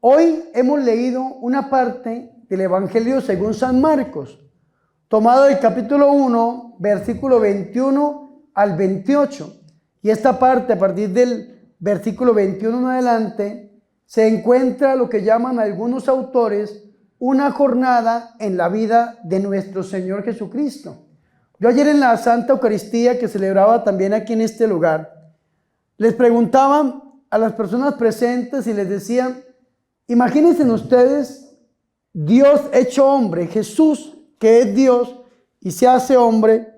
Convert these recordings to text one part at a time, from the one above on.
Hoy hemos leído una parte del Evangelio según San Marcos, tomado del capítulo 1, versículo 21 al 28. Y esta parte, a partir del versículo 21 en adelante, se encuentra lo que llaman algunos autores una jornada en la vida de nuestro Señor Jesucristo. Yo ayer en la Santa Eucaristía que celebraba también aquí en este lugar, les preguntaban a las personas presentes y les decían: imagínense ustedes, Dios hecho hombre, Jesús que es Dios y se hace hombre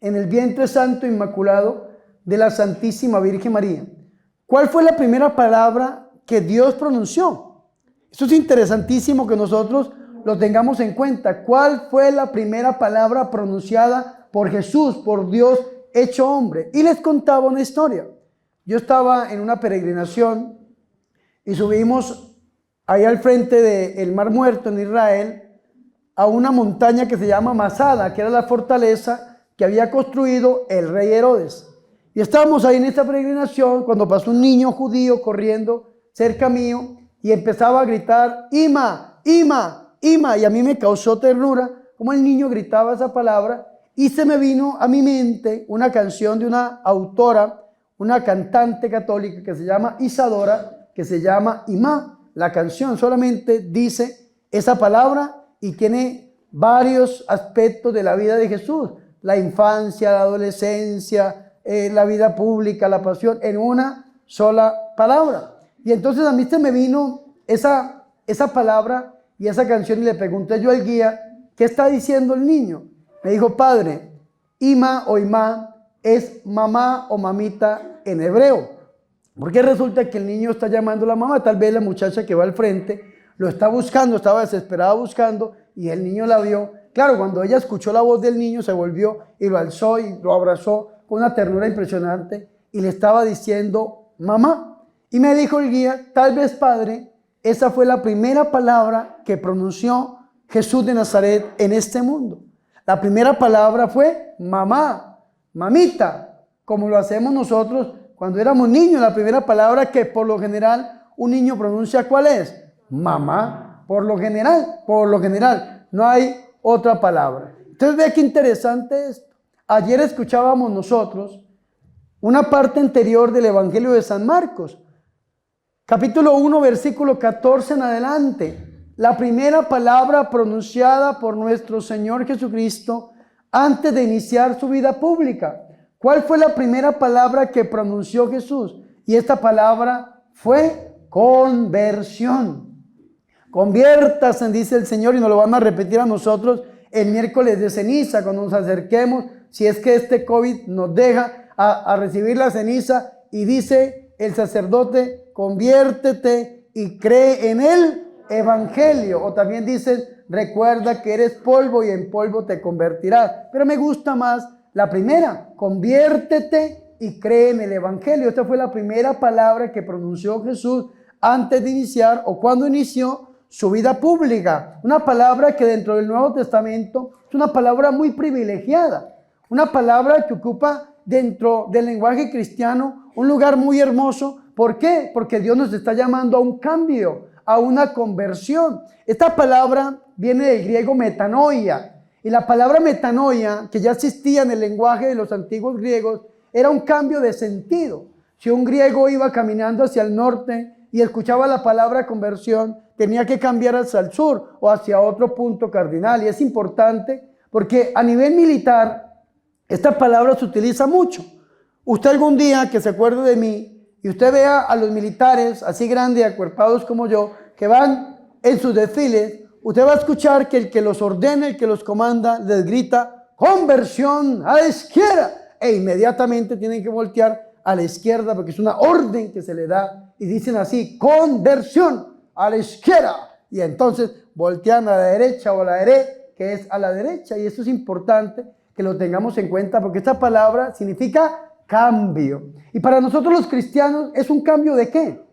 en el vientre santo inmaculado de la Santísima Virgen María. ¿Cuál fue la primera palabra que Dios pronunció? Eso es interesantísimo que nosotros lo tengamos en cuenta. ¿Cuál fue la primera palabra pronunciada por Jesús, por Dios hecho hombre? Y les contaba una historia. Yo estaba en una peregrinación y subimos ahí al frente del Mar Muerto en Israel a una montaña que se llama Masada, que era la fortaleza que había construido el rey Herodes. Y estábamos ahí en esta peregrinación cuando pasó un niño judío corriendo cerca mío y empezaba a gritar: Ima, Ima, Ima. Y a mí me causó ternura como el niño gritaba esa palabra, y se me vino a mi mente una canción de una autora, una cantante católica que se llama Isadora, que se llama Ima. La canción solamente dice esa palabra y tiene varios aspectos de la vida de Jesús: la infancia, la adolescencia, la vida pública, la pasión, en una sola palabra. Y entonces a mí se me vino esa palabra y esa canción, y le pregunté yo al guía: ¿qué está diciendo el niño? Me dijo: padre, Ima o Imá es mamá o mamita en hebreo. Porque resulta que el niño está llamando a la mamá. Tal vez la muchacha que va al frente lo está buscando, estaba desesperada buscando, y el niño la vio. Claro, cuando ella escuchó la voz del niño, se volvió y lo alzó y lo abrazó con una ternura impresionante y le estaba diciendo mamá. Y me dijo el guía: tal vez, padre, esa fue la primera palabra que pronunció Jesús de Nazaret en este mundo. La primera palabra fue mamá, mamita, como lo hacemos nosotros cuando éramos niños. La primera palabra que por lo general un niño pronuncia, ¿cuál es? Mamá, por lo general, no hay otra palabra. Entonces vea qué interesante esto. Ayer escuchábamos nosotros una parte anterior del Evangelio de San Marcos, capítulo 1, versículo 14 en adelante. La primera palabra pronunciada por nuestro Señor Jesucristo antes de iniciar su vida pública. ¿Cuál fue la primera palabra que pronunció Jesús? Y esta palabra fue conversión. Conviértase, dice el Señor, y nos lo van a repetir a nosotros el miércoles de ceniza, cuando nos acerquemos, si es que este COVID nos deja a recibir la ceniza, y dice el sacerdote: conviértete y cree en el Evangelio. O también dicen: recuerda que eres polvo y en polvo te convertirás. Pero me gusta más la primera: conviértete y cree en el Evangelio. Esta fue la primera palabra que pronunció Jesús antes de iniciar, o cuando inició su vida pública. Una palabra que dentro del Nuevo Testamento es una palabra muy privilegiada, una palabra que ocupa dentro del lenguaje cristiano un lugar muy hermoso. ¿Por qué? Porque Dios nos está llamando a un cambio, a una conversión. Esta palabra viene del griego metanoia, y la palabra metanoia, que ya existía en el lenguaje de los antiguos griegos, era un cambio de sentido. Si un griego iba caminando hacia el norte y escuchaba la palabra conversión, tenía que cambiar hacia el sur o hacia otro punto cardinal. Y es importante porque a nivel militar esta palabra se utiliza mucho. Usted algún día que se acuerde de mí y usted vea a los militares así grandes, acuerpados como yo, que van en sus desfiles, usted va a escuchar que el que los ordena, el que los comanda, les grita: conversión a la izquierda, e inmediatamente tienen que voltear a la izquierda porque es una orden que se le da, y dicen así: conversión a la izquierda, y entonces voltean a la derecha, o a la derecha, que es a la derecha. Y esto es importante que lo tengamos en cuenta, porque esta palabra significa cambio. Y para nosotros los cristianos, ¿es un cambio de qué?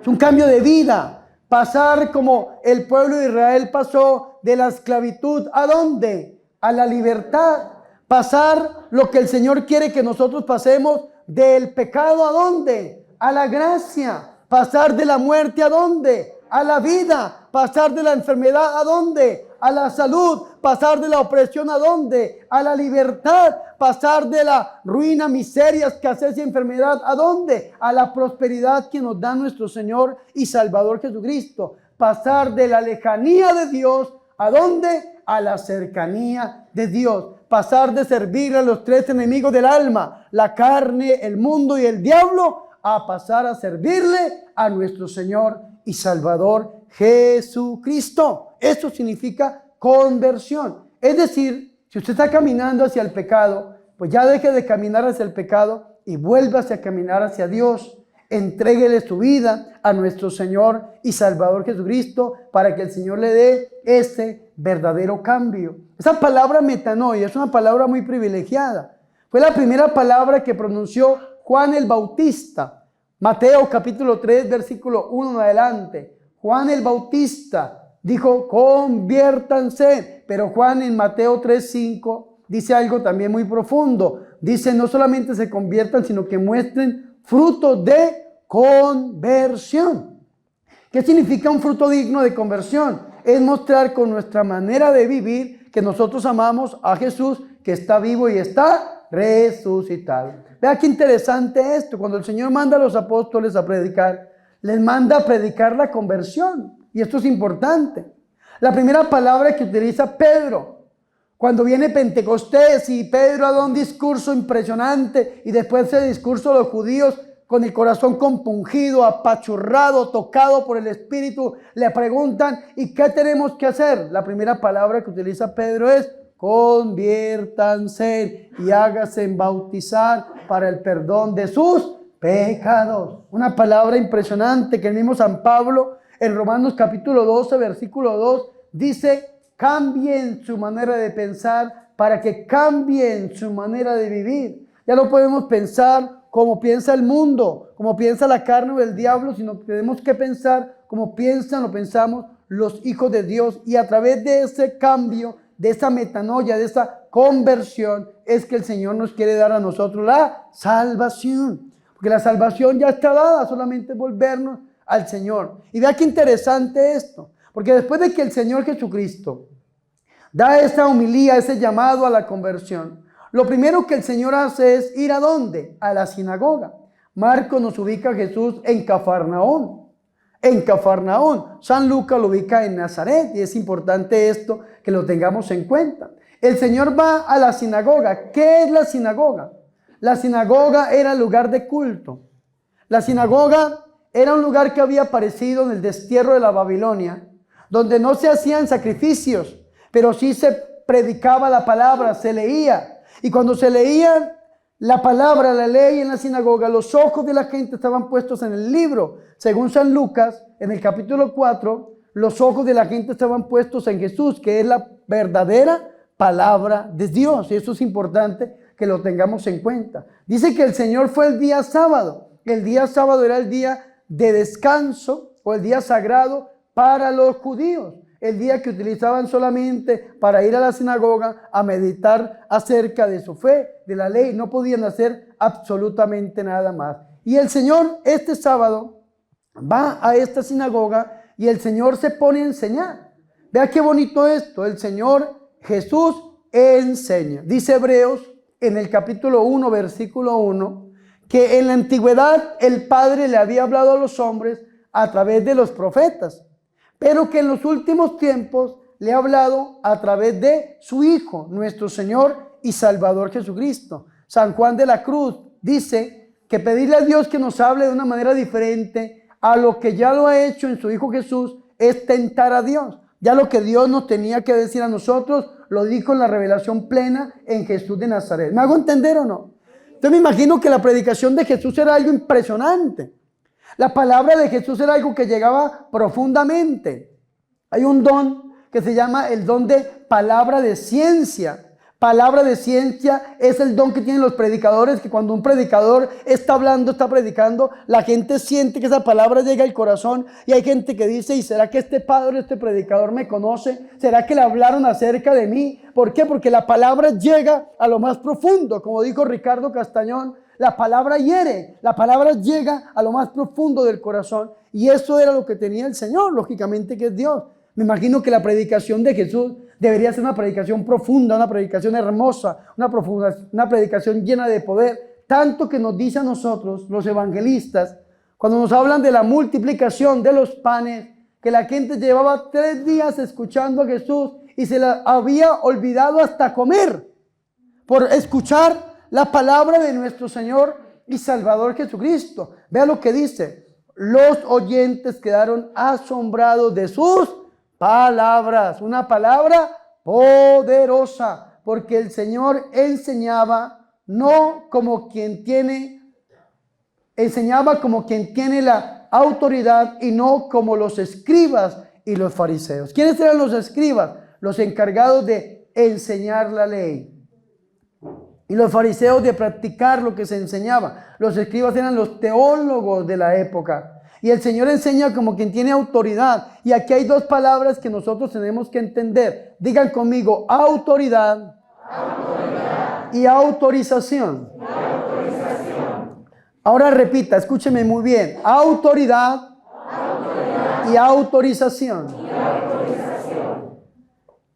Es un cambio de vida. Pasar como el pueblo de Israel pasó de la esclavitud, ¿a dónde? A la libertad. Pasar lo que el Señor quiere que nosotros pasemos, del pecado, ¿a dónde? A la gracia. Pasar de la muerte ¿a dónde? A la vida. Pasar de la enfermedad ¿a dónde? A la salud. Pasar de la opresión ¿a dónde? A la libertad. Pasar de la ruina, miseria, escasez y enfermedad ¿a dónde? A la prosperidad que nos da nuestro Señor y Salvador Jesucristo. Pasar de la lejanía de Dios ¿a dónde? A la cercanía de Dios. Pasar de servir a los tres enemigos del alma, la carne, el mundo y el diablo, a pasar a servirle a nuestro Señor y Salvador Jesucristo. Eso significa conversión. Es decir, si usted está caminando hacia el pecado, pues ya deje de caminar hacia el pecado y vuélvase a caminar hacia Dios. Entréguele su vida a nuestro Señor y Salvador Jesucristo para que el Señor le dé ese verdadero cambio. Esa palabra metanoia es una palabra muy privilegiada. Fue la primera palabra que pronunció Juan el Bautista. Mateo capítulo 3, versículo 1 en adelante. Juan el Bautista dijo, conviértanse. Pero Juan en Mateo 3:5 dice algo también muy profundo. Dice, no solamente se conviertan, sino que muestren fruto de conversión. ¿Qué significa un fruto digno de conversión? Es mostrar con nuestra manera de vivir que nosotros amamos a Jesús, que está vivo y está resucitado. Vea qué interesante esto. Cuando el Señor manda a los apóstoles a predicar, les manda a predicar la conversión. Y esto es importante. La primera palabra que utiliza Pedro, cuando viene Pentecostés y Pedro da un discurso impresionante y después de ese discurso los judíos con el corazón compungido, apachurrado, tocado por el Espíritu, le preguntan, ¿y qué tenemos que hacer? La primera palabra que utiliza Pedro es, conviértanse y háganse bautizar para el perdón de sus pecados. Una palabra impresionante que el mismo San Pablo en Romanos capítulo 12, versículo 2, dice, cambien su manera de pensar para que cambien su manera de vivir. Ya no podemos pensar como piensa el mundo, como piensa la carne o el diablo, sino que tenemos que pensar como piensan o pensamos los hijos de Dios. Y a través de ese cambio, de esa metanoia, de esa conversión, es que el Señor nos quiere dar a nosotros la salvación. Porque la salvación ya está dada, solamente volvernos al Señor. Y vea qué interesante esto, porque después de que el Señor Jesucristo da esa homilía, ese llamado a la conversión, lo primero que el Señor hace es ir ¿a dónde? A la sinagoga. Marcos nos ubica a Jesús en Cafarnaún. En Cafarnaún. San Lucas lo ubica en Nazaret. Y es importante esto que lo tengamos en cuenta. El Señor va a la sinagoga. ¿Qué es la sinagoga? La sinagoga era el lugar de culto. La sinagoga era un lugar que había aparecido en el destierro de la Babilonia, donde no se hacían sacrificios, pero sí se predicaba la palabra, se leía. Y cuando se leía la palabra, la ley en la sinagoga, los ojos de la gente estaban puestos en el libro. Según San Lucas, en el capítulo 4, los ojos de la gente estaban puestos en Jesús, que es la verdadera palabra de Dios. Y eso es importante que lo tengamos en cuenta. Dice que el Señor fue el día sábado. El día sábado era el día de descanso o el día sagrado para los judíos. El día que utilizaban solamente para ir a la sinagoga a meditar acerca de su fe, de la ley. No podían hacer absolutamente nada más. Y el Señor este sábado va a esta sinagoga y el Señor se pone a enseñar. Vea qué bonito esto. El Señor Jesús enseña. Dice Hebreos en el capítulo 1, versículo 1, que en la antigüedad el Padre le había hablado a los hombres a través de los profetas, pero que en los últimos tiempos le ha hablado a través de su Hijo, nuestro Señor y Salvador Jesucristo. San Juan de la Cruz dice que pedirle a Dios que nos hable de una manera diferente a lo que ya lo ha hecho en su Hijo Jesús es tentar a Dios. Ya lo que Dios nos tenía que decir a nosotros lo dijo en la revelación plena en Jesús de Nazaret. ¿Me hago entender o no? Entonces me imagino que la predicación de Jesús era algo impresionante. La palabra de Jesús era algo que llegaba profundamente. Hay un don que se llama el don de palabra de ciencia. Palabra de ciencia es el don que tienen los predicadores, que cuando un predicador está hablando, está predicando, la gente siente que esa palabra llega al corazón y hay gente que dice, ¿y será que este padre, este predicador me conoce? ¿Será que le hablaron acerca de mí? ¿Por qué? Porque la palabra llega a lo más profundo, como dijo Ricardo Castañón. La palabra hiere, la palabra llega a lo más profundo del corazón. Y eso era lo que tenía el Señor, lógicamente que es Dios. Me imagino que la predicación de Jesús debería ser una predicación profunda, una predicación hermosa, una predicación llena de poder. Tanto que nos dice a nosotros, los evangelistas, cuando nos hablan de la multiplicación de los panes, que la gente llevaba 3 días escuchando a Jesús y se la había olvidado hasta comer por escuchar la palabra de nuestro Señor y Salvador Jesucristo. Vea lo que dice: los oyentes quedaron asombrados de sus palabras. Una palabra poderosa, porque el Señor enseñaba como quien tiene la autoridad y no como los escribas y los fariseos. ¿Quiénes eran los escribas? Los encargados de enseñar la ley. Y los fariseos de practicar lo que se enseñaba. Los escribas eran los teólogos de la época. Y el Señor enseña como quien tiene autoridad. Y aquí hay 2 palabras que nosotros tenemos que entender. Digan conmigo: autoridad, y autorización. Ahora repita, escúcheme muy bien: autoridad, y autorización.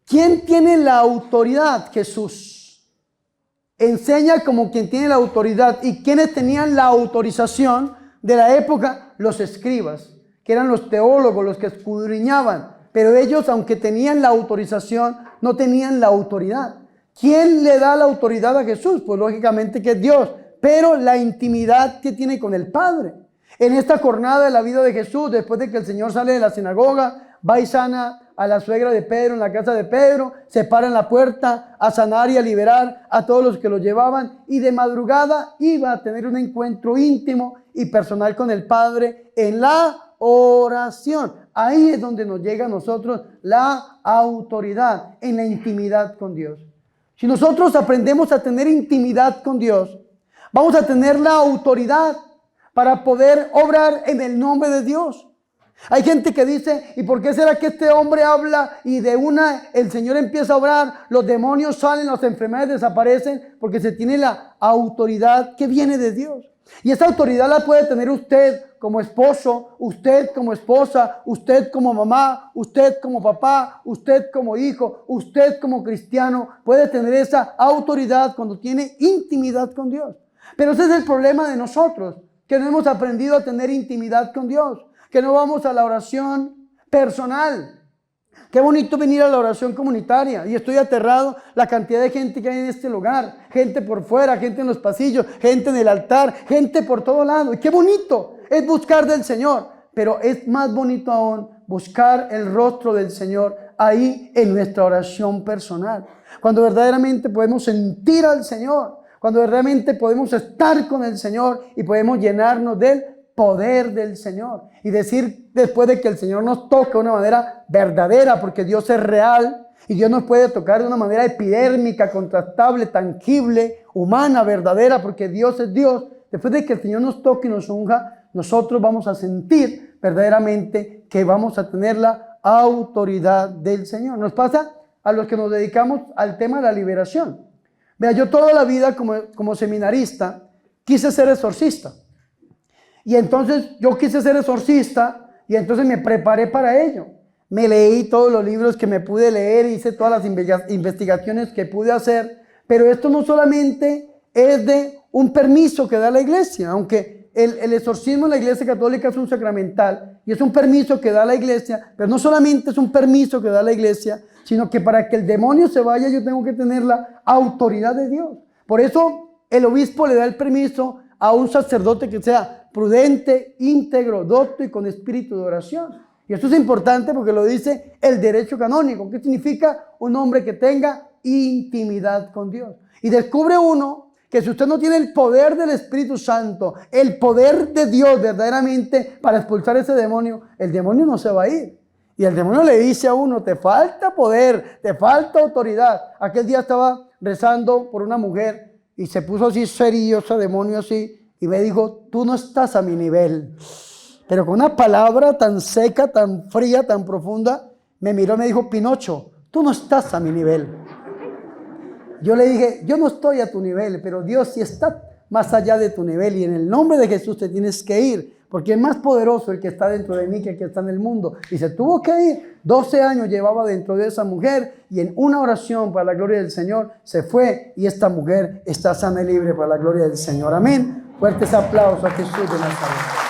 ¿Quién tiene la autoridad? Jesús. Enseña como quien tiene la autoridad. ¿Y quiénes tenían la autorización de la época? Los escribas, que eran los teólogos, los que escudriñaban. Pero ellos, aunque tenían la autorización, no tenían la autoridad. ¿Quién le da la autoridad a Jesús? Pues lógicamente que es Dios. Pero la intimidad que tiene con el Padre. En esta jornada de la vida de Jesús, después de que el Señor sale de la sinagoga, va y sana a la suegra de Pedro en la casa de Pedro, se para en la puerta a sanar y a liberar a todos los que lo llevaban, y de madrugada iba a tener un encuentro íntimo y personal con el Padre en la oración. Ahí es donde nos llega a nosotros la autoridad, en la intimidad con Dios. Si nosotros aprendemos a tener intimidad con Dios, vamos a tener la autoridad para poder obrar en el nombre de Dios. Hay gente que dice: ¿y por qué será que este hombre habla y de una el Señor empieza a obrar, los demonios salen, las enfermedades desaparecen? Porque se tiene la autoridad que viene de Dios. Y esa autoridad la puede tener usted como esposo, usted como esposa, usted como mamá, usted como papá, usted como hijo, usted como cristiano. Puede tener esa autoridad cuando tiene intimidad con Dios. Pero ese es el problema de nosotros, que no hemos aprendido a tener intimidad con Dios, que no vamos a la oración personal. Qué bonito venir a la oración comunitaria, y estoy aterrado la cantidad de gente que hay en este lugar, gente por fuera, gente en los pasillos, gente en el altar, gente por todo lado. Y qué bonito es buscar del Señor, pero es más bonito aún buscar el rostro del Señor ahí en nuestra oración personal, cuando verdaderamente podemos sentir al Señor, cuando verdaderamente podemos estar con el Señor y podemos llenarnos del poder del Señor y decir, después de que el Señor nos toca de una manera verdadera, porque Dios es real y Dios nos puede tocar de una manera epidérmica, contrastable, tangible, humana, verdadera, porque Dios es Dios. Después de que el Señor nos toque y nos unja, nosotros vamos a sentir verdaderamente que vamos a tener la autoridad del Señor. Nos pasa a los que nos dedicamos al tema de la liberación. Vea, yo toda la vida como seminarista quise ser exorcista. Y entonces yo quise ser exorcista y entonces me preparé para ello. Me leí todos los libros que me pude leer, hice todas las investigaciones que pude hacer. Pero esto no solamente es de un permiso que da la iglesia, aunque el exorcismo en la iglesia católica es un sacramental y es un permiso que da la iglesia, pero no solamente es un permiso que da la iglesia, sino que para que el demonio se vaya yo tengo que tener la autoridad de Dios. Por eso el obispo le da el permiso a un sacerdote que sea prudente, íntegro, docto y con espíritu de oración. Y esto es importante porque lo dice el derecho canónico, que significa un hombre que tenga intimidad con Dios. Y descubre uno que si usted no tiene el poder del Espíritu Santo, el poder de Dios verdaderamente para expulsar ese demonio, el demonio no se va a ir. Y el demonio le dice a uno, te falta poder, te falta autoridad. Aquel día estaba rezando por una mujer y se puso así serio ese demonio así y me dijo, tú no estás a mi nivel. Pero con una palabra tan seca, tan fría, tan profunda, me miró y me dijo, Pinocho, tú no estás a mi nivel. Yo le dije, yo no estoy a tu nivel, pero Dios sí está más allá de tu nivel y en el nombre de Jesús te tienes que ir, porque es más poderoso el que está dentro de mí que el que está en el mundo. Y se tuvo que ir. 12 años llevaba dentro de esa mujer y en una oración para la gloria del Señor se fue y esta mujer está sana y libre para la gloria del Señor. Amén. Fuertes aplausos a Jesús de Nazaret.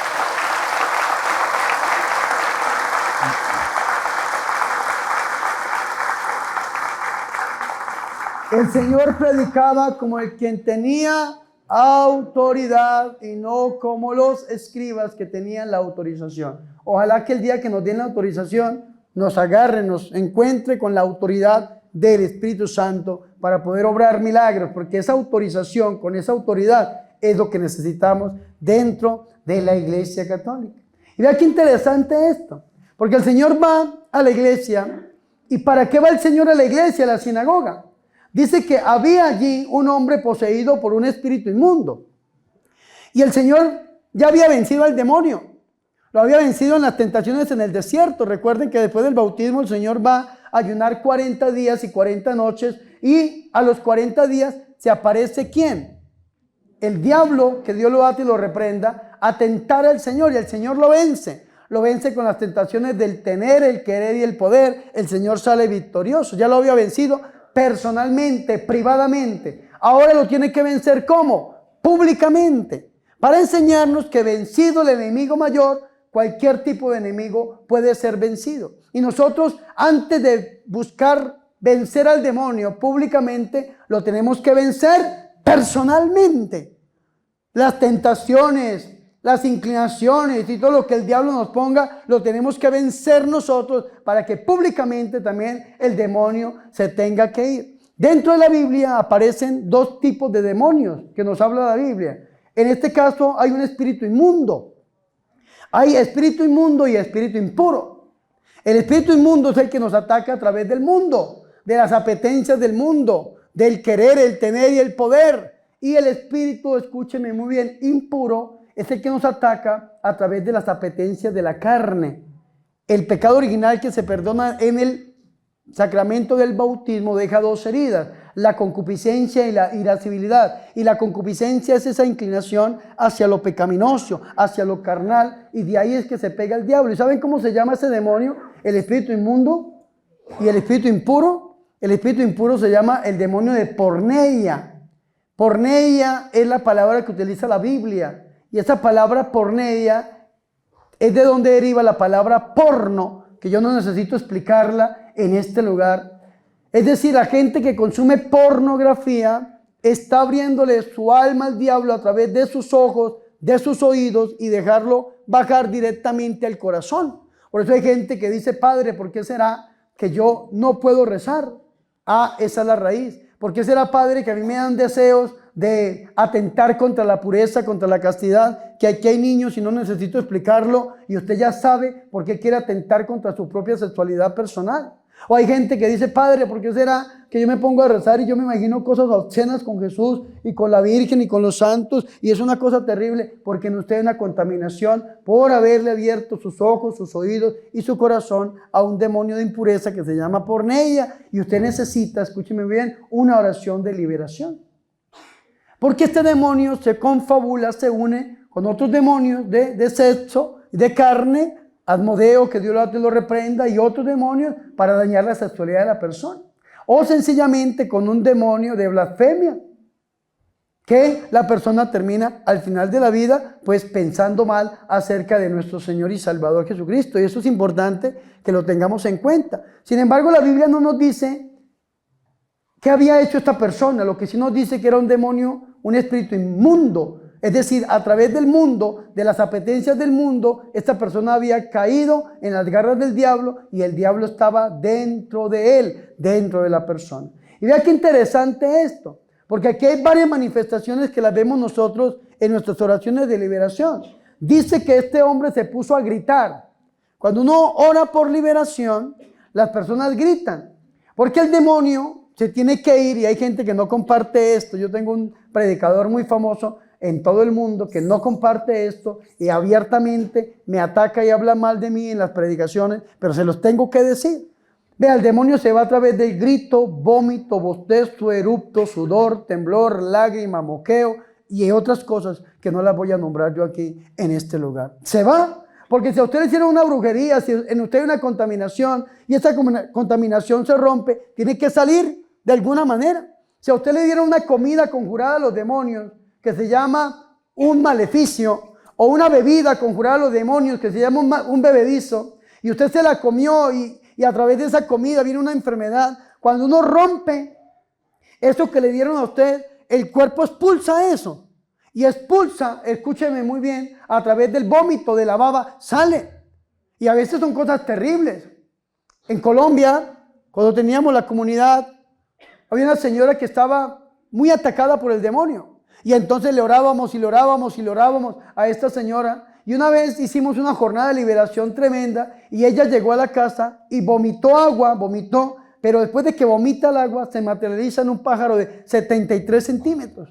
El Señor predicaba como el quien tenía autoridad y no como los escribas que tenían la autorización. Ojalá que el día que nos den la autorización nos agarre, nos encuentre con la autoridad del Espíritu Santo para poder obrar milagros, porque esa autorización, con esa autoridad es lo que necesitamos dentro de la Iglesia Católica. Y vea qué interesante esto, porque el Señor va a la iglesia. ¿Y para qué va el Señor a la iglesia, a la sinagoga? Dice que había allí un hombre poseído por un espíritu inmundo. Y el Señor ya había vencido al demonio. Lo había vencido en las tentaciones en el desierto. Recuerden que después del bautismo el Señor va a ayunar 40 días y 40 noches. Y a los 40 días se aparece ¿quién? El diablo, que Dios lo ate y lo reprenda, a tentar al Señor. Y el Señor lo vence. Lo vence con las tentaciones del tener, el querer y el poder. El Señor sale victorioso. Ya lo había vencido personalmente, privadamente. Ahora lo tiene que vencer ¿cómo? Públicamente. Para enseñarnos que vencido el enemigo mayor, cualquier tipo de enemigo puede ser vencido. Y nosotros, antes de buscar vencer al demonio públicamente, lo tenemos que vencer personalmente. Las tentaciones, las inclinaciones y todo lo que el diablo nos ponga, lo tenemos que vencer nosotros para que públicamente también el demonio se tenga que ir. Dentro de la Biblia aparecen dos tipos de demonios que nos habla la Biblia. En este caso hay un espíritu inmundo. Hay espíritu inmundo y espíritu impuro. El espíritu inmundo es el que nos ataca a través del mundo, de las apetencias del mundo, del querer, el tener y el poder. Y el espíritu, escúcheme muy bien, impuro, es el que nos ataca a través de las apetencias de la carne. El pecado original que se perdona en el sacramento del bautismo deja dos heridas: la concupiscencia y la irascibilidad. Y la concupiscencia es esa inclinación hacia lo pecaminoso, hacia lo carnal, y de ahí es que se pega el diablo. ¿Y saben cómo se llama ese demonio? El espíritu inmundo y el espíritu impuro. El espíritu impuro se llama el demonio de porneia. Porneia es la palabra que utiliza la Biblia. Y esa palabra porneia es de donde deriva la palabra porno, que yo no necesito explicarla en este lugar. Es decir, la gente que consume pornografía está abriéndole su alma al diablo a través de sus ojos, de sus oídos, y dejarlo bajar directamente al corazón. Por eso hay gente que dice: Padre, ¿por qué será que yo no puedo rezar? Ah, esa es la raíz. ¿Por qué será, Padre, que a mí me dan deseos de atentar contra la pureza, contra la castidad? Que aquí hay niños y no necesito explicarlo, y usted ya sabe por qué quiere atentar contra su propia sexualidad personal. O hay gente que dice: Padre, ¿por qué será que yo me pongo a rezar y yo me imagino cosas obscenas con Jesús y con la Virgen y con los santos? Y es una cosa terrible, porque en usted hay una contaminación por haberle abierto sus ojos, sus oídos y su corazón a un demonio de impureza que se llama porneia. Y usted necesita, escúcheme bien, una oración de liberación. Porque este demonio se confabula, se une con otros demonios de sexo, de carne, Asmodeo, que Dios lo reprenda, y otros demonios para dañar la sexualidad de la persona. O sencillamente con un demonio de blasfemia, que la persona termina al final de la vida pues pensando mal acerca de nuestro Señor y Salvador Jesucristo. Y eso es importante que lo tengamos en cuenta. Sin embargo, la Biblia no nos dice qué había hecho esta persona. Lo que sí nos dice que era un demonio, un espíritu inmundo. Es decir, a través del mundo, de las apetencias del mundo, esta persona había caído en las garras del diablo y el diablo estaba dentro de él, dentro de la persona. Y vea qué interesante esto, porque aquí hay varias manifestaciones que las vemos nosotros en nuestras oraciones de liberación. Dice que este hombre se puso a gritar. Cuando uno ora por liberación, las personas gritan, porque el demonio se tiene que ir, y hay gente que no comparte esto. Yo tengo un predicador muy famoso en todo el mundo que no comparte esto y abiertamente me ataca y habla mal de mí en las predicaciones, pero se los tengo que decir. Vea, el demonio se va a través del grito, vómito, bostezo, erupto, sudor, temblor, lágrima, moqueo, y otras cosas que no las voy a nombrar yo aquí en este lugar. Se va, porque si a usted le hicieron una brujería, si en usted hay una contaminación y esa contaminación se rompe, tiene que salir de alguna manera. Si a usted le dieron una comida conjurada a los demonios que se llama un maleficio, o una bebida conjurada a los demonios que se llama un bebedizo, y usted se la comió y a través de esa comida viene una enfermedad, cuando uno rompe eso que le dieron a usted, el cuerpo expulsa eso. Y expulsa, escúcheme muy bien, a través del vómito, de la baba, sale. Y a veces son cosas terribles. En Colombia, cuando teníamos la comunidad, había una señora que estaba muy atacada por el demonio. Y entonces le orábamos y le orábamos y le orábamos a esta señora. Y una vez hicimos una jornada de liberación tremenda y ella llegó a la casa y vomitó agua, vomitó. Pero después de que vomita el agua, se materializa en un pájaro de 73 centímetros.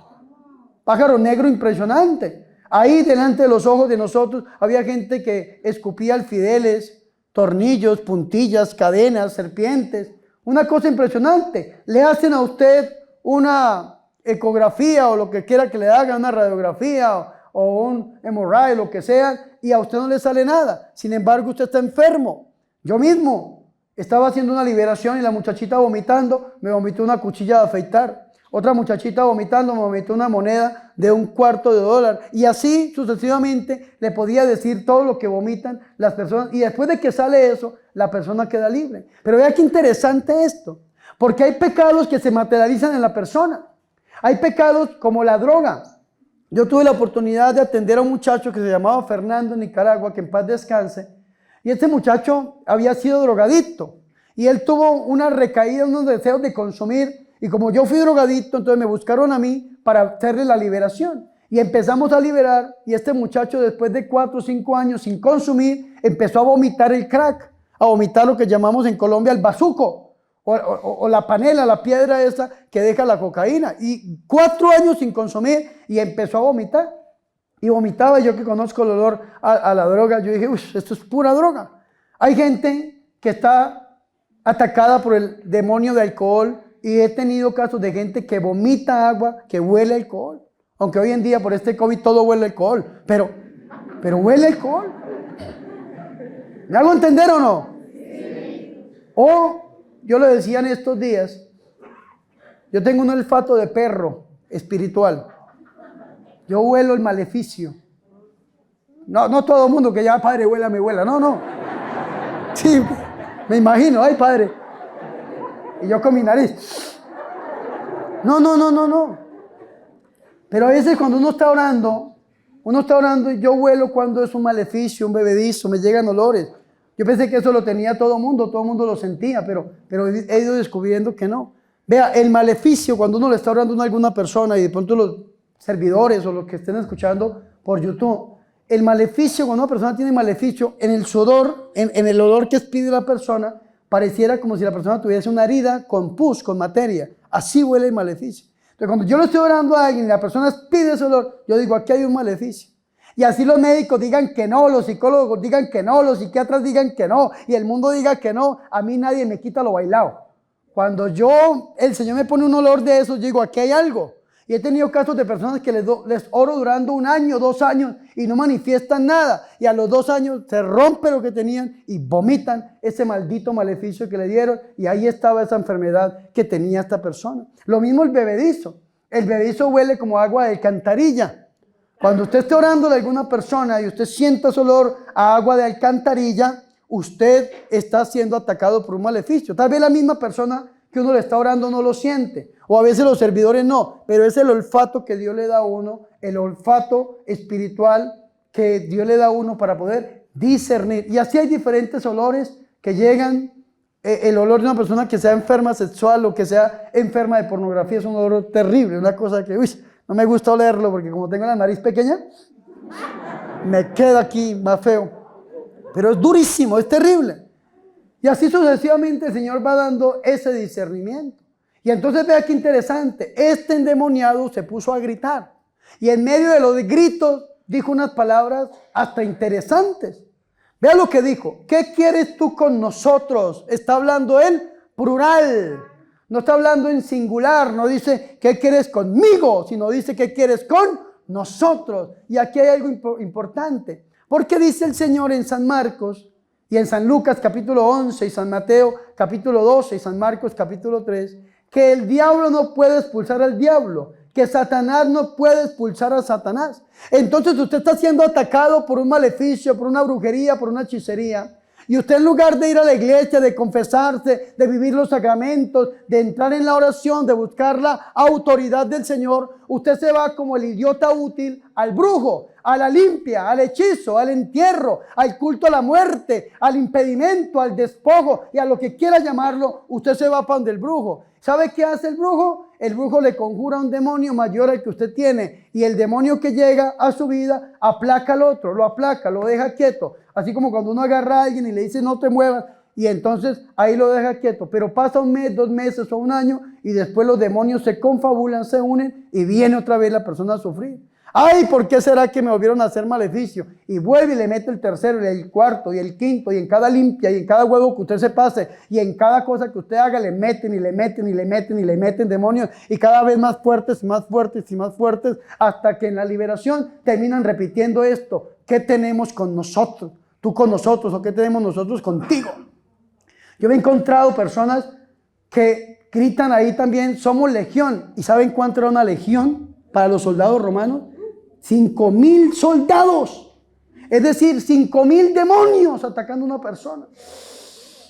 Pájaro negro impresionante. Ahí delante de los ojos de nosotros había gente que escupía alfideles, tornillos, puntillas, cadenas, serpientes. Una cosa impresionante. Le hacen a usted una ecografía o lo que quiera que le hagan, una radiografía o un MRI, lo que sea, y a usted no le sale nada. Sin embargo, usted está enfermo. Yo mismo estaba haciendo una liberación y la muchachita vomitando, me vomitó una cuchilla de afeitar. Otra muchachita vomitando, me vomitó una moneda de $0.25. Y así sucesivamente le podía decir todo lo que vomitan las personas. Y después de que sale eso, la persona queda libre. Pero vea qué interesante esto. Porque hay pecados que se materializan en la persona. Hay pecados como la droga. Yo tuve la oportunidad de atender a un muchacho que se llamaba Fernando en Nicaragua, que en paz descanse. Y este muchacho había sido drogadicto. Y él tuvo una recaída, unos deseos de consumir. Y como yo fui drogadicto, entonces me buscaron a mí para hacerle la liberación. Y empezamos a liberar. Y este muchacho, después de 4 o 5 años sin consumir, empezó a vomitar el crack. A vomitar lo que llamamos en Colombia el bazuco. O la panela, la piedra esa que deja la cocaína. Y 4 años sin consumir y empezó a vomitar. Y vomitaba. Yo que conozco el olor a la droga, yo dije, uy, esto es pura droga. Hay gente que está atacada por el demonio de alcohol. Y he tenido casos de gente que vomita agua, que huele alcohol. Aunque hoy en día por este COVID todo huele alcohol. Pero huele alcohol. ¿Me hago entender o no? Sí. O yo le decía en estos días, yo tengo un olfato de perro espiritual. Yo huelo el maleficio. No todo el mundo que ya, padre, huela, me huela. No. Sí, me imagino, ay, padre. Y yo con mi nariz. No. Pero a veces cuando uno está orando y yo huelo cuando es un maleficio, un bebedizo, me llegan olores. Yo pensé que eso lo tenía todo el mundo lo sentía, pero he ido descubriendo que no. Vea, el maleficio, cuando uno le está orando a alguna persona y de pronto los servidores o los que estén escuchando por YouTube, el maleficio, cuando una persona tiene maleficio, en el sudor, en el olor que expide la persona, pareciera como si la persona tuviese una herida con pus, con materia. Así huele el maleficio. Entonces, cuando yo le estoy orando a alguien y la persona pide ese olor, yo digo, aquí hay un maleficio. Y así los médicos digan que no, los psicólogos digan que no, los psiquiatras digan que no, y el mundo diga que no, a mí nadie me quita lo bailado. Cuando el Señor me pone un olor de eso, yo digo, aquí hay algo. Y he tenido casos de personas que les oro durando 1 año, 2 años y no manifiestan nada. Y a los 2 años se rompe lo que tenían y vomitan ese maldito maleficio que le dieron. Y ahí estaba esa enfermedad que tenía esta persona. Lo mismo el bebedizo. El bebedizo huele como agua de alcantarilla. Cuando usted esté orando de alguna persona y usted sienta ese olor a agua de alcantarilla, usted está siendo atacado por un maleficio. Tal vez la misma persona que uno le está orando no lo siente, o a veces los servidores no, pero es el olfato que Dios le da a uno, el olfato espiritual que Dios le da a uno para poder discernir. Y así hay diferentes olores que llegan. El olor de una persona que sea enferma sexual o que sea enferma de pornografía es un olor terrible, una cosa que no me gusta olerlo porque como tengo la nariz pequeña, me queda aquí más feo, pero es durísimo, es terrible. Y así sucesivamente el Señor va dando ese discernimiento. Y entonces vea qué interesante. Este endemoniado se puso a gritar. Y en medio de los gritos dijo unas palabras hasta interesantes. Vea lo que dijo. ¿Qué quieres tú con nosotros? Está hablando en plural. No está hablando en singular. No dice ¿qué quieres conmigo? Sino dice ¿qué quieres con nosotros. Y aquí hay algo importante. Porque dice el Señor en San Marcos y en San Lucas capítulo 11 y San Mateo capítulo 12 y San Marcos capítulo 3, que el diablo no puede expulsar al diablo, que Satanás no puede expulsar a Satanás. Entonces usted está siendo atacado por un maleficio, por una brujería, por una hechicería. Y usted, en lugar de ir a la iglesia, de confesarse, de vivir los sacramentos, de entrar en la oración, de buscar la autoridad del Señor, usted se va como el idiota útil al brujo, a la limpia, al hechizo, al entierro, al culto a la muerte, al impedimento, al despojo y a lo que quiera llamarlo. Usted se va para donde el brujo. ¿Sabe qué hace el brujo? El brujo le conjura un demonio mayor al que usted tiene, y el demonio que llega a su vida aplaca al otro, lo aplaca, lo deja quieto. Así como cuando uno agarra a alguien y le dice no te muevas, y entonces ahí lo deja quieto. Pero pasa un mes, 2 meses o un año, y después los demonios se confabulan, se unen, y viene otra vez la persona a sufrir. Ay, ¿por qué será que me volvieron a hacer maleficio? Y vuelve y le mete el tercero, y el cuarto, y el quinto, y en cada limpia, y en cada huevo que usted se pase, y en cada cosa que usted haga, le meten, y le meten, y le meten, y le meten demonios, y cada vez más fuertes, y más fuertes, y más fuertes, hasta que en la liberación terminan repitiendo esto. ¿Qué tenemos con nosotros? Tú con nosotros, ¿o qué tenemos nosotros contigo? Yo he encontrado personas que gritan ahí también, somos legión. ¿Y saben cuánto era una legión para los soldados romanos? 5,000 soldados, es decir, 5,000 demonios atacando a una persona.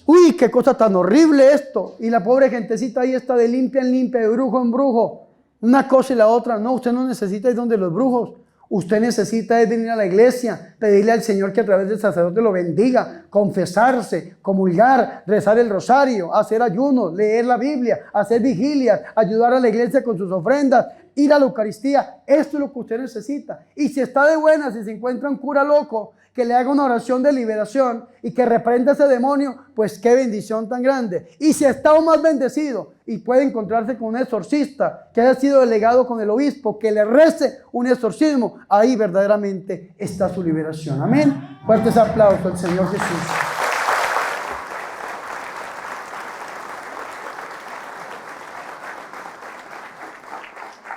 Uy, qué cosa tan horrible esto. Y la pobre gentecita ahí está de limpia en limpia, de brujo en brujo, una cosa y la otra. No, usted no necesita ir donde los brujos. Usted necesita es venir a la iglesia, pedirle al Señor que a través del sacerdote lo bendiga, confesarse, comulgar, rezar el rosario, hacer ayunos, leer la Biblia, hacer vigilias, ayudar a la iglesia con sus ofrendas, ir a la Eucaristía. Esto es lo que usted necesita. Y si está de buenas y se encuentra un cura loco que le haga una oración de liberación y que reprenda ese demonio, pues qué bendición tan grande. Y si está aún más bendecido y puede encontrarse con un exorcista que haya sido delegado con el obispo, que le rece un exorcismo, ahí verdaderamente está su liberación. Amén. Fuertes aplausos al Señor Jesús.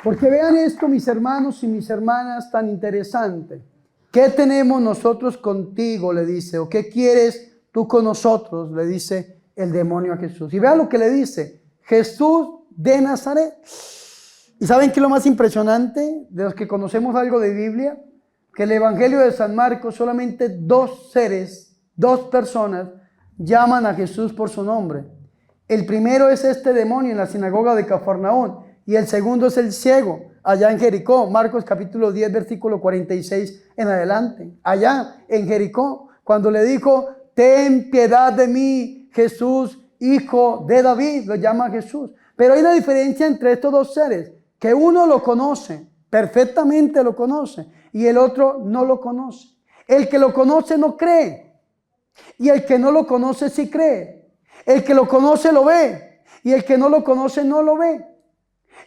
Porque vean esto, mis hermanos y mis hermanas, tan interesante. ¿Qué tenemos nosotros contigo?, le dice. ¿O qué quieres tú con nosotros?, le dice el demonio a Jesús. Y vean lo que le dice. Jesús de Nazaret. ¿Y saben qué es lo más impresionante de los que conocemos algo de Biblia? Que el Evangelio de San Marcos, solamente 2 seres, 2 personas llaman a Jesús por su nombre. El primero es este demonio en la sinagoga de Cafarnaún. Y el segundo es el ciego, allá en Jericó, Marcos capítulo 10, versículo 46 en adelante. Allá en Jericó, cuando le dijo, ten piedad de mí, Jesús, hijo de David, lo llama Jesús. Pero hay una diferencia entre estos 2 seres, que uno lo conoce, perfectamente lo conoce, y el otro no lo conoce. El que lo conoce no cree, y el que no lo conoce sí cree. El que lo conoce lo ve, y el que no lo conoce no lo ve.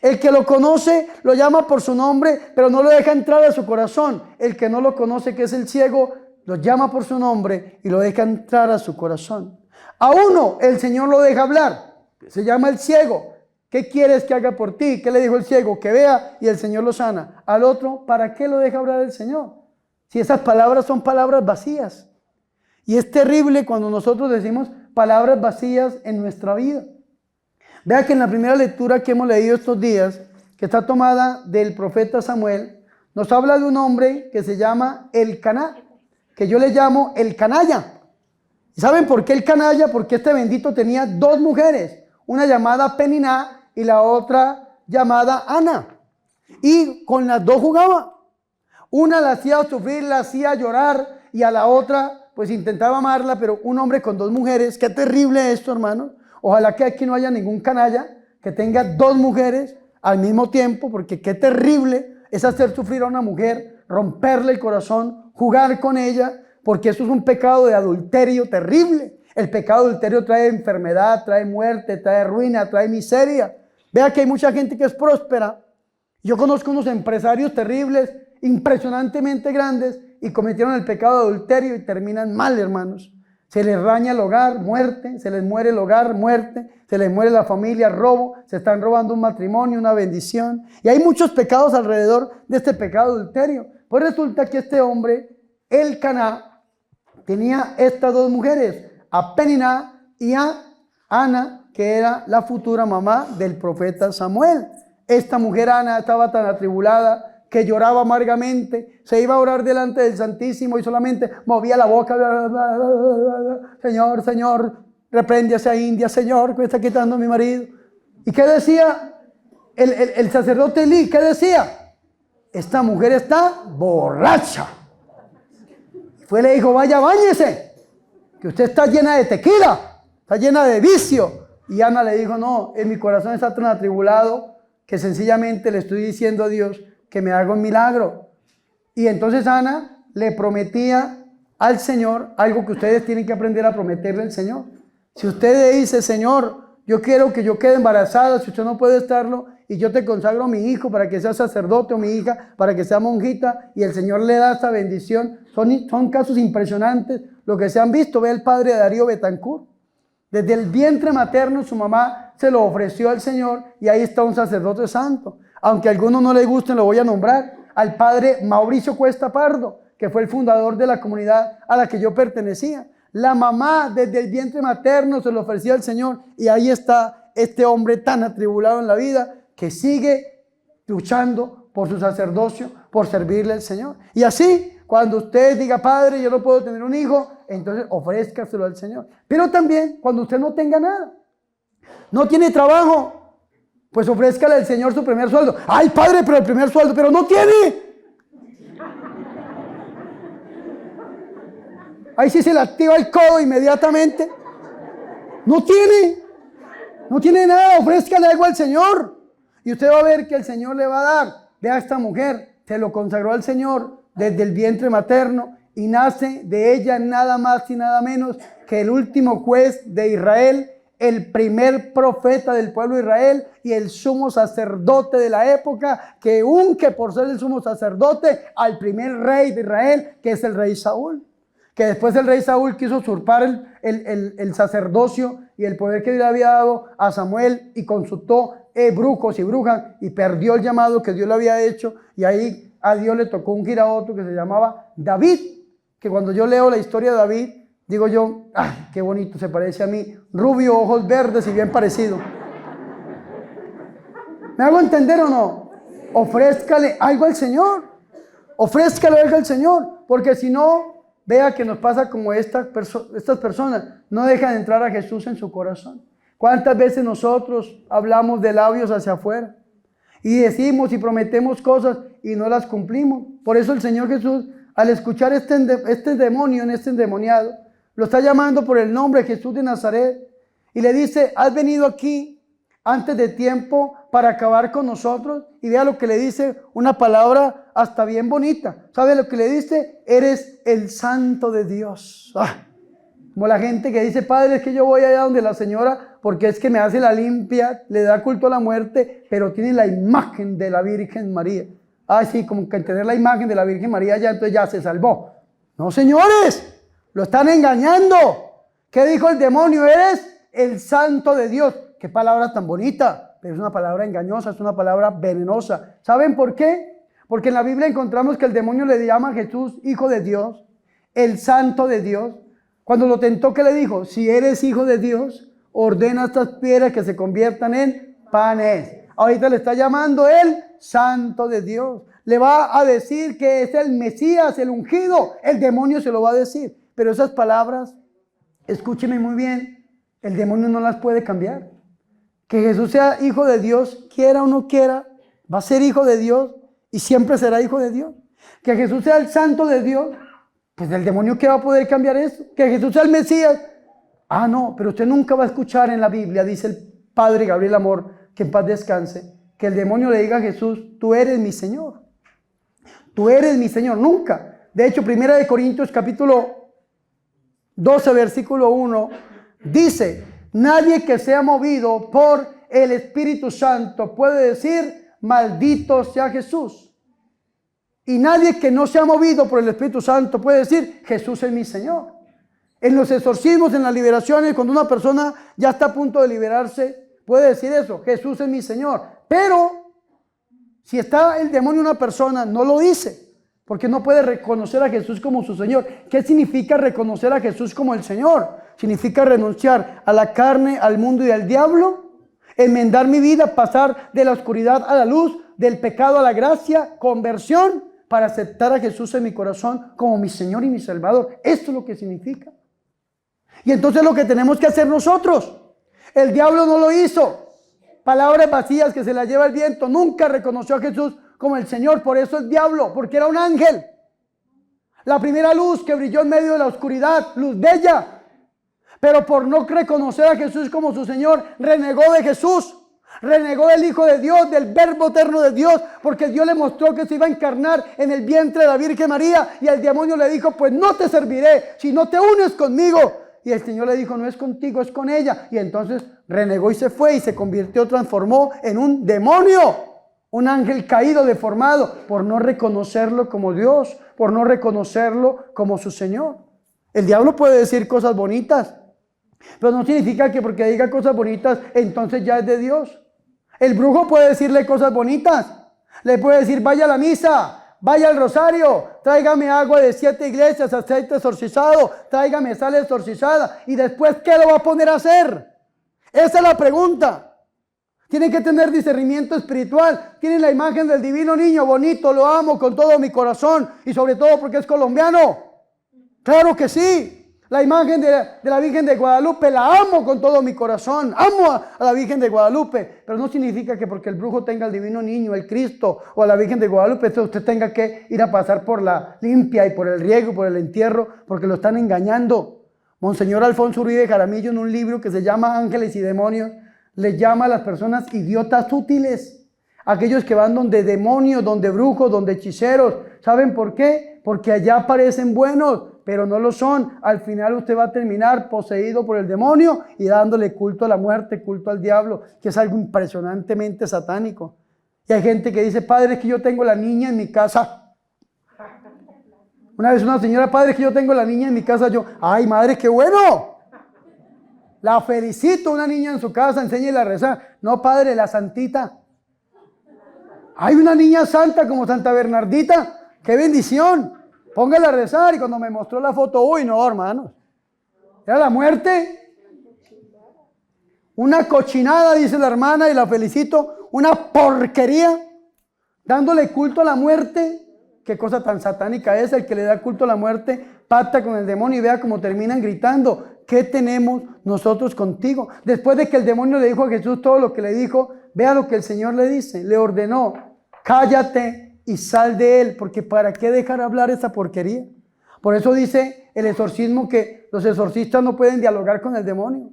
El que lo conoce lo llama por su nombre, pero no lo deja entrar a su corazón. El que no lo conoce, que es el ciego, lo llama por su nombre y lo deja entrar a su corazón. A uno el Señor lo deja hablar, se llama el ciego. ¿Qué quieres que haga por ti? ¿Qué le dijo el ciego? Que vea, y el Señor lo sana. Al otro, ¿para qué lo deja hablar el Señor? Si esas palabras son palabras vacías. Y es terrible cuando nosotros decimos palabras vacías en nuestra vida. Vea que en la primera lectura que hemos leído estos días, que está tomada del profeta Samuel, nos habla de un hombre que se llama Elcaná, que yo le llamo el canalla. ¿Y saben por qué el canalla? Porque este bendito tenía 2 mujeres, una llamada Peniná y la otra llamada Ana. Y con las 2 jugaba. Una la hacía sufrir, la hacía llorar, y a la otra pues intentaba amarla. Pero un hombre con 2 mujeres, qué terrible esto, hermanos. Ojalá que aquí no haya ningún canalla que tenga 2 mujeres al mismo tiempo, porque qué terrible es hacer sufrir a una mujer, romperle el corazón, jugar con ella, porque eso es un pecado de adulterio terrible. El pecado de adulterio trae enfermedad, trae muerte, trae ruina, trae miseria. Vea que hay mucha gente que es próspera. Yo conozco unos empresarios terribles, impresionantemente grandes, y cometieron el pecado de adulterio y terminan mal, hermanos. Se les raña el hogar, muerte. Se les muere el hogar, muerte. Se les muere la familia, robo. Se están robando un matrimonio, una bendición. Y hay muchos pecados alrededor de este pecado adulterio. Pues resulta que este hombre, Elcaná, tenía estas dos mujeres, a Peniná y a Ana, que era la futura mamá del profeta Samuel. Esta mujer Ana estaba tan atribulada que lloraba amargamente, se iba a orar delante del Santísimo y solamente movía la boca. Señor, Señor, reprende a esa india, Señor, que me está quitando a mi marido. ¿Y qué decía el sacerdote Elí? ¿Qué decía? Esta mujer está borracha. Fue y le dijo, vaya, báñese, que usted está llena de tequila, está llena de vicio. Y Ana le dijo, no, en mi corazón está tan atribulado que sencillamente le estoy diciendo a Dios que me haga un milagro. Y entonces Ana le prometía al Señor algo que ustedes tienen que aprender a prometerle al Señor. Si usted le dice, Señor, yo quiero que yo quede embarazada, si usted no puede estarlo, y yo te consagro a mi hijo para que sea sacerdote, o mi hija para que sea monjita, y el Señor le da esta bendición. Son casos impresionantes lo que se han visto. Ve el padre Darío Betancourt. Desde el vientre materno su mamá se lo ofreció al Señor, y ahí está un sacerdote santo. Aunque a algunos no les gusten, lo voy a nombrar. Al padre Mauricio Cuesta Pardo, que fue el fundador de la comunidad a la que yo pertenecía. La mamá desde el vientre materno se lo ofreció al Señor, y ahí está este hombre tan atribulado en la vida que sigue luchando por su sacerdocio, por servirle al Señor. Y así, cuando usted diga, Padre, yo no puedo tener un hijo, entonces ofrézcaselo al Señor. Pero también cuando usted no tenga nada, no tiene trabajo, pues ofrézcale al Señor su primer sueldo. Ay, Padre, pero el primer sueldo, pero no tiene. Ahí sí se le activa el codo inmediatamente. No tiene nada, ofrézcale algo al Señor. Y usted va a ver que el Señor le va a dar. Vea, esta mujer se lo consagró al Señor desde el vientre materno, y nace de ella nada más y nada menos que el último juez de Israel, el primer profeta del pueblo de Israel y el sumo sacerdote de la época, que unge por ser el sumo sacerdote al primer rey de Israel, que es el rey Saúl. Que después el rey Saúl quiso usurpar el sacerdocio y el poder que Dios le había dado a Samuel, y consultó brujos y brujas, y perdió el llamado que Dios le había hecho, y ahí a Dios le tocó ungir a otro que se llamaba David, que cuando yo leo la historia de David, digo yo, ¡ay, qué bonito se parece a mí! Rubio, ojos verdes y bien parecido. ¿Me hago entender o no? Ofrézcale algo al Señor. Ofrézcale algo al Señor, porque si no, vea que nos pasa como estas personas no dejan de entrar a Jesús en su corazón. ¿Cuántas veces nosotros hablamos de labios hacia afuera y decimos y prometemos cosas y no las cumplimos? Por eso el Señor Jesús, al escuchar este demonio, este endemoniado, lo está llamando por el nombre Jesús de Nazaret, y le dice, has venido aquí antes de tiempo para acabar con nosotros. Y vea lo que le dice, una palabra hasta bien bonita. ¿Sabe lo que le dice? Eres el Santo de Dios. Como la gente que dice, Padre, es que yo voy allá donde la señora, porque es que me hace la limpia, le da culto a la muerte, pero tiene la imagen de la Virgen María. Sí, como que tener la imagen de la Virgen María ya, entonces ya se salvó. No, señores, lo están engañando. ¿Qué dijo el demonio? Eres el Santo de Dios. Qué palabra tan bonita, pero es una palabra engañosa, es una palabra venenosa. ¿Saben por qué? Porque en la Biblia encontramos que el demonio le llama a Jesús Hijo de Dios, el Santo de Dios. Cuando lo tentó, ¿qué le dijo? Si eres Hijo de Dios, ordena a estas piedras que se conviertan en panes. Ahorita le está llamando el Santo de Dios. Le va a decir que es el Mesías, el ungido. El demonio se lo va a decir. Pero esas palabras, escúcheme muy bien, el demonio no las puede cambiar. Que Jesús sea Hijo de Dios, quiera o no quiera, va a ser Hijo de Dios y siempre será Hijo de Dios. Que Jesús sea el Santo de Dios, pues el demonio, ¿qué va a poder cambiar eso? Que Jesús sea el Mesías. No, pero usted nunca va a escuchar en la Biblia, dice el padre Gabriel Amor, que en paz descanse, que el demonio le diga a Jesús, tú eres mi Señor. Tú eres mi Señor, nunca. De hecho, 1 Corintios capítulo 12, versículo 1, dice, nadie que sea movido por el Espíritu Santo puede decir, maldito sea Jesús. Y nadie que no sea movido por el Espíritu Santo puede decir, Jesús es mi Señor. En los exorcismos, en las liberaciones, cuando una persona ya está a punto de liberarse, puede decir eso: Jesús es mi Señor. Pero si está el demonio en una persona, no lo dice, porque no puede reconocer a Jesús como su Señor. ¿Qué significa reconocer a Jesús como el Señor? Significa renunciar a la carne, al mundo y al diablo, enmendar mi vida, pasar de la oscuridad a la luz, del pecado a la gracia, conversión, para aceptar a Jesús en mi corazón como mi Señor y mi Salvador. Esto es lo que significa. Y entonces lo que tenemos que hacer nosotros, el diablo no lo hizo. Palabras vacías que se las lleva el viento. Nunca reconoció a Jesús como el Señor. Por eso el diablo, porque era un ángel. La primera luz que brilló en medio de la oscuridad, luz bella. Pero por no reconocer a Jesús como su Señor, renegó de Jesús. Renegó del Hijo de Dios, del Verbo eterno de Dios, porque Dios le mostró que se iba a encarnar en el vientre de la Virgen María. Y el demonio le dijo: pues no te serviré si no te unes conmigo. Y el Señor le dijo: no es contigo, es con ella. Y entonces renegó y se fue y se convirtió, transformó en un demonio, un ángel caído, deformado, por no reconocerlo como Dios, por no reconocerlo como su Señor. El diablo puede decir cosas bonitas, pero no significa que porque diga cosas bonitas entonces ya es de Dios. El brujo puede decirle cosas bonitas, le puede decir: vaya a la misa, vaya al rosario, tráigame agua de 7 iglesias, aceite exorcizado, tráigame sal exorcizada. Y después, ¿qué lo va a poner a hacer? Esa es la pregunta. Tienen que tener discernimiento espiritual. Tienen la imagen del divino niño, bonito, lo amo con todo mi corazón, y sobre todo porque es colombiano. Claro que sí. La imagen de la Virgen de Guadalupe la amo con todo mi corazón. Amo a la Virgen de Guadalupe. Pero no significa que porque el brujo tenga al divino niño, el Cristo o a la Virgen de Guadalupe, usted tenga que ir a pasar por la limpia y por el riego y por el entierro, porque lo están engañando. Monseñor Alfonso Uribe Jaramillo, en un libro que se llama Ángeles y Demonios, le llama a las personas idiotas útiles. Aquellos que van donde demonios, donde brujos, donde hechiceros. ¿Saben por qué? Porque allá parecen buenos, pero no lo son. Al final usted va a terminar poseído por el demonio y dándole culto a la muerte, culto al diablo, que es algo impresionantemente satánico. Y hay gente que dice: padre, es que yo tengo la niña en mi casa. Una vez una señora: padre, es que yo tengo la niña en mi casa. Yo: ay, madre, qué bueno. La felicito, una niña en su casa, enséñele a rezar. No, padre, la santita. Hay una niña santa como Santa Bernardita. ¡Qué bendición! Póngala a rezar. Y cuando me mostró la foto, uy, no, hermanos, era la muerte. Una cochinada, dice la hermana, y la felicito. Una porquería, dándole culto a la muerte. Qué cosa tan satánica es. El que le da culto a la muerte pacta con el demonio, y vea cómo terminan gritando: ¿qué tenemos nosotros contigo? Después de que el demonio le dijo a Jesús todo lo que le dijo, vea lo que el Señor le dice. Le ordenó: cállate y sal de él, porque ¿para qué dejar hablar esa porquería? Por eso dice el exorcismo que los exorcistas no pueden dialogar con el demonio.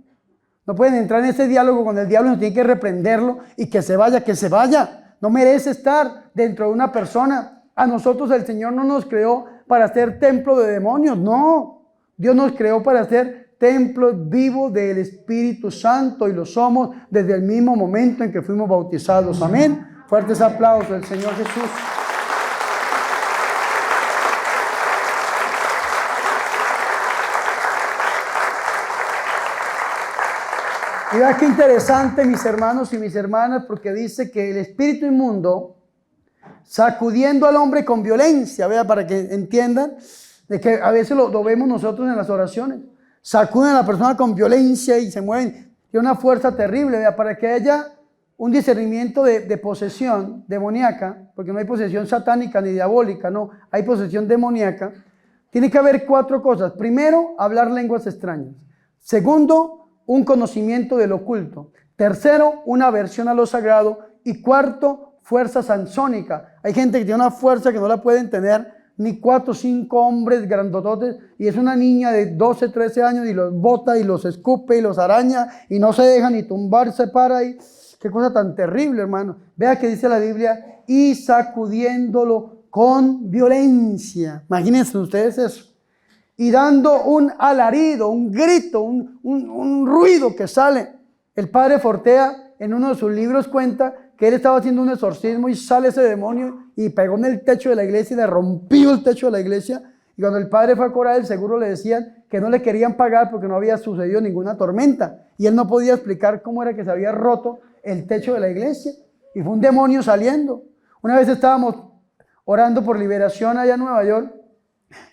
No pueden entrar en ese diálogo con el diablo, no tienen que reprenderlo y que se vaya, que se vaya. No merece estar dentro de una persona. A nosotros el Señor no nos creó para ser templo de demonios, no. Dios nos creó para ser templos vivos del Espíritu Santo, y lo somos desde el mismo momento en que fuimos bautizados. Amén. Fuertes aplausos al Señor Jesús. Y vea qué interesante, mis hermanos y mis hermanas, porque dice que el espíritu inmundo, sacudiendo al hombre con violencia, vea, para que entiendan, de que a veces lo vemos nosotros en las oraciones, sacuden a la persona con violencia y se mueven, tiene una fuerza terrible, vea, para que haya un discernimiento de posesión demoníaca, porque no hay posesión satánica ni diabólica, no, hay posesión demoníaca. Tiene que haber 4 cosas. Primero, hablar lenguas extrañas. Segundo, un conocimiento del oculto. Tercero, una aversión a lo sagrado. Y cuarto, fuerza sansónica. Hay gente que tiene una fuerza que no la pueden tener ni 4 o 5 hombres grandototes, y es una niña de 12, 13 años y los bota y los escupe y los araña y no se deja ni tumbar, se para y qué cosa tan terrible, hermano. Vea que dice la Biblia: y sacudiéndolo con violencia. Imagínense ustedes eso. Y dando un alarido, un grito, un ruido que sale. El padre Fortea en uno de sus libros cuenta que él estaba haciendo un exorcismo y sale ese demonio y pegó en el techo de la iglesia y le rompió el techo de la iglesia. Y cuando el padre fue a cobrar el seguro le decían que no le querían pagar porque no había sucedido ninguna tormenta. Y él no podía explicar cómo era que se había roto el techo de la iglesia. Y fue un demonio saliendo. Una vez estábamos orando por liberación allá en Nueva York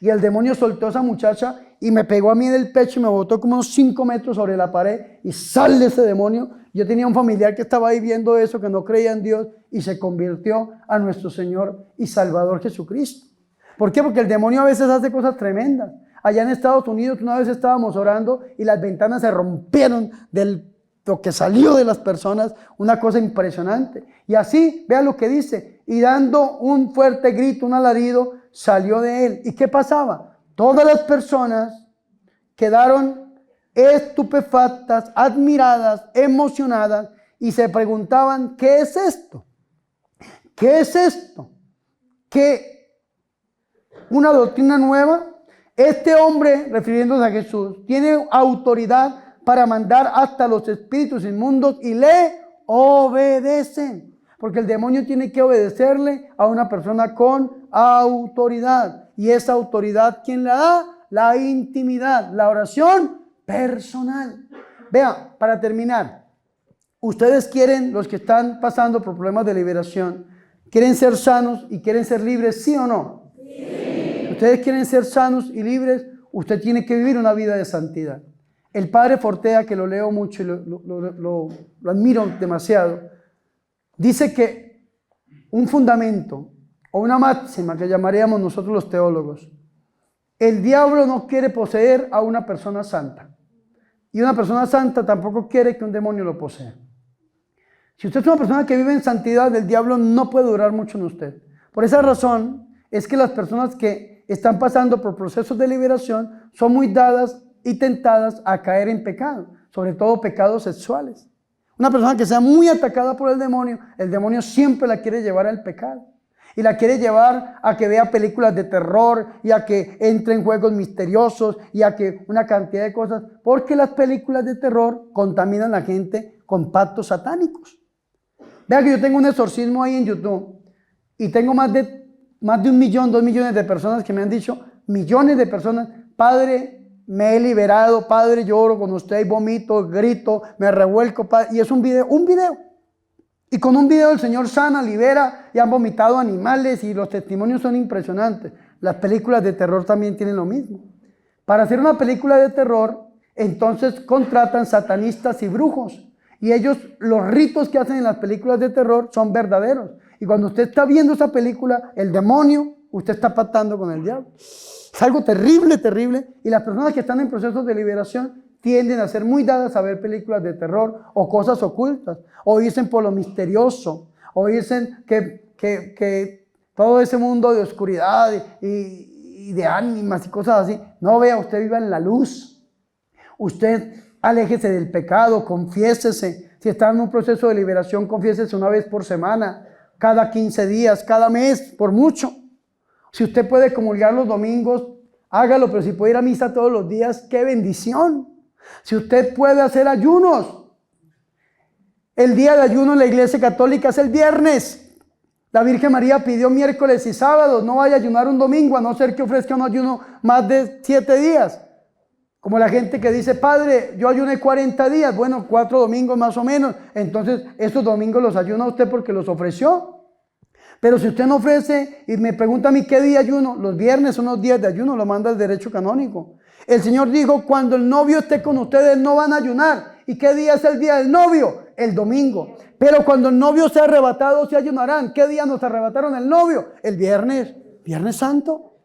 y el demonio soltó a esa muchacha y me pegó a mí en el pecho y me botó como unos 5 metros sobre la pared y sale ese demonio. Yo tenía un familiar que estaba ahí viendo eso, que no creía en Dios y se convirtió a nuestro Señor y Salvador Jesucristo. ¿Por qué? Porque el demonio a veces hace cosas tremendas. Allá en Estados Unidos una vez estábamos orando y las ventanas se rompieron de lo que salió de las personas, una cosa impresionante. Y así, vean lo que dice, y dando un fuerte grito, un alarido, salió de él. ¿Y qué pasaba? Todas las personas quedaron estupefactas, admiradas, emocionadas y se preguntaban, ¿qué es esto? ¿Qué es esto? ¿Qué? ¿Una doctrina nueva? Este hombre, refiriéndose a Jesús, tiene autoridad para mandar hasta los espíritus inmundos y le obedecen. Porque el demonio tiene que obedecerle a una persona con autoridad. Y esa autoridad, ¿quién la da? La intimidad, la oración personal. Vean, para terminar, ustedes quieren, los que están pasando por problemas de liberación, ¿quieren ser sanos y quieren ser libres, sí o no? Sí. Ustedes quieren ser sanos y libres, usted tiene que vivir una vida de santidad. El padre Fortea, que lo leo mucho y lo admiro demasiado, dice que un fundamento o una máxima que llamaríamos nosotros los teólogos, el diablo no quiere poseer a una persona santa y una persona santa tampoco quiere que un demonio lo posea. Si usted es una persona que vive en santidad, el diablo no puede durar mucho en usted. Por esa razón es que las personas que están pasando por procesos de liberación son muy dadas y tentadas a caer en pecado, sobre todo pecados sexuales. Una persona que sea muy atacada por el demonio siempre la quiere llevar al pecado. Y la quiere llevar a que vea películas de terror y a que entre en juegos misteriosos y a que una cantidad de cosas. Porque las películas de terror contaminan a la gente con pactos satánicos. Vea que yo tengo un exorcismo ahí en YouTube y tengo más de 1 millón, 2 millones de personas que me han dicho, millones de personas, padre, me he liberado, padre, lloro con usted, vomito, grito, me revuelco, padre. Y es un video. Y con un video el Señor sana, libera y han vomitado animales y los testimonios son impresionantes. Las películas de terror también tienen lo mismo. Para hacer una película de terror, entonces contratan satanistas y brujos. Y ellos, los ritos que hacen en las películas de terror son verdaderos. Y cuando usted está viendo esa película, el demonio, usted está pactando con el diablo. Es algo terrible, terrible. Y las personas que están en procesos de liberación tienden a ser muy dadas a ver películas de terror o cosas ocultas. O dicen por lo misterioso. O dicen que todo ese mundo de oscuridad y de ánimas y cosas así. No, vea, usted viva en la luz. Usted aléjese del pecado, confiésese. Si está en un proceso de liberación, confiésese una vez por semana, cada 15 días, cada mes, por mucho. Si usted puede comulgar los domingos, hágalo, pero si puede ir a misa todos los días, ¡qué bendición! Si usted puede hacer ayunos, el día de ayuno en la Iglesia Católica es el viernes. La Virgen María pidió miércoles y sábados, no vaya a ayunar un domingo, a no ser que ofrezca un ayuno más de 7 días. Como la gente que dice, padre, yo ayuné 40 días, bueno, 4 domingos más o menos, entonces estos domingos los ayuna usted porque los ofreció. Pero si usted no ofrece y me pregunta a mí qué día ayuno, los viernes son los días de ayuno, lo manda el derecho canónico. El Señor dijo, cuando el novio esté con ustedes no van a ayunar. ¿Y qué día es el día del novio? El domingo. Pero cuando el novio sea arrebatado, se ayunarán. ¿Qué día nos arrebataron el novio? El viernes. Viernes Santo.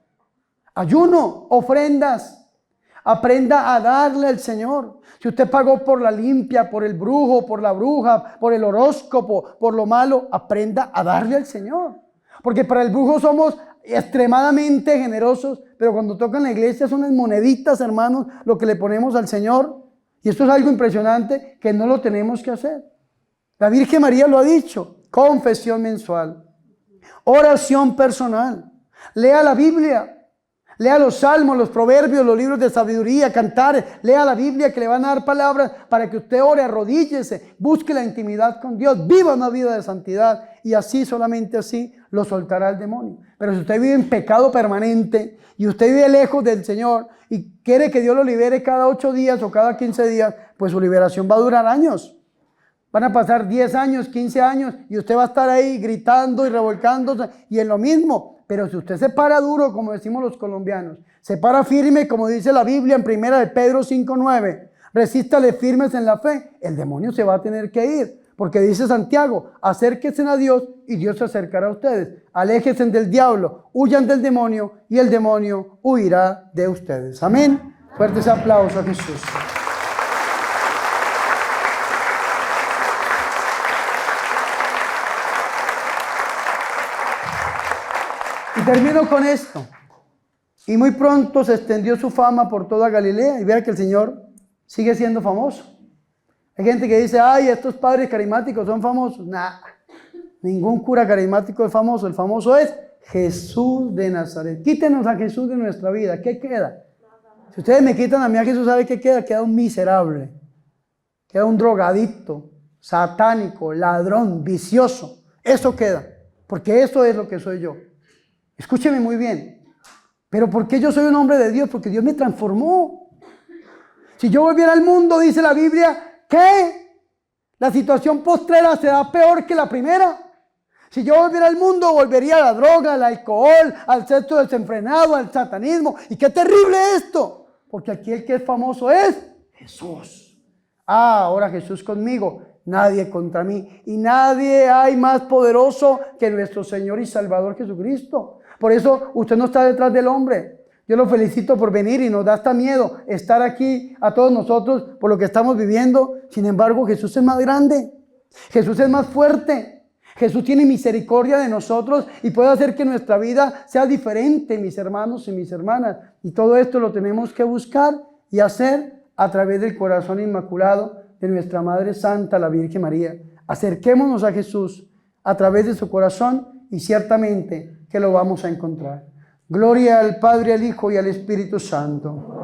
Ayuno, ofrendas. Aprenda a darle al Señor. Si usted pagó por la limpia, por el brujo, por la bruja, por el horóscopo, por lo malo, aprenda a darle al Señor. Porque para el brujo somos extremadamente generosos, pero cuando tocan la iglesia son las moneditas, hermanos, lo que le ponemos al Señor. Y esto es algo impresionante que no lo tenemos que hacer. La Virgen María lo ha dicho. Confesión mensual, oración personal, lea la Biblia. Lea los salmos, los proverbios, los libros de sabiduría, cantar. Lea la Biblia que le van a dar palabras para que usted ore, arrodíllese, busque la intimidad con Dios, viva una vida de santidad. Y así, solamente así, lo soltará el demonio. Pero si usted vive en pecado permanente y usted vive lejos del Señor y quiere que Dios lo libere cada 8 días o cada 15 días, pues su liberación va a durar años. Van a pasar 10 años, 15 años y usted va a estar ahí gritando y revolcándose y en lo mismo. Pero si usted se para duro, como decimos los colombianos, se para firme, como dice la Biblia en 1 de Pedro 5:9, resístale firmes en la fe, el demonio se va a tener que ir. Porque dice Santiago, acérquense a Dios y Dios se acercará a ustedes. Aléjense del diablo, huyan del demonio y el demonio huirá de ustedes. Amén. Fuertes aplausos a Jesús. Y termino con esto. Y muy pronto se extendió su fama por toda Galilea. Y vea que el Señor sigue siendo famoso. Hay gente que dice, ay, estos padres carismáticos son famosos. Nah, ningún cura carismático es famoso. El famoso es Jesús de Nazaret. Quítenos a Jesús de nuestra vida. ¿Qué queda? Si ustedes me quitan a mí a Jesús, ¿sabe qué queda? Queda un miserable. Queda un drogadicto, satánico, ladrón, vicioso. Eso queda. Porque eso es lo que soy yo. Escúcheme muy bien. ¿Pero por qué yo soy un hombre de Dios? Porque Dios me transformó. Si yo volviera al mundo, dice la Biblia, ¿qué? La situación postrera será peor que la primera. Si yo volviera al mundo, volvería a la droga, al alcohol, al sexo desenfrenado, al satanismo. Y qué terrible esto. Porque aquí el que es famoso es Jesús. Ah, ahora Jesús conmigo, nadie contra mí. Y nadie hay más poderoso que nuestro Señor y Salvador Jesucristo. Por eso usted no está detrás del hombre. Yo lo felicito por venir y nos da hasta miedo estar aquí a todos nosotros por lo que estamos viviendo. Sin embargo, Jesús es más grande. Jesús es más fuerte. Jesús tiene misericordia de nosotros y puede hacer que nuestra vida sea diferente, mis hermanos y mis hermanas. Y todo esto lo tenemos que buscar y hacer a través del corazón inmaculado de nuestra Madre Santa, la Virgen María. Acerquémonos a Jesús a través de su corazón y ciertamente que lo vamos a encontrar. Gloria al Padre, al Hijo y al Espíritu Santo.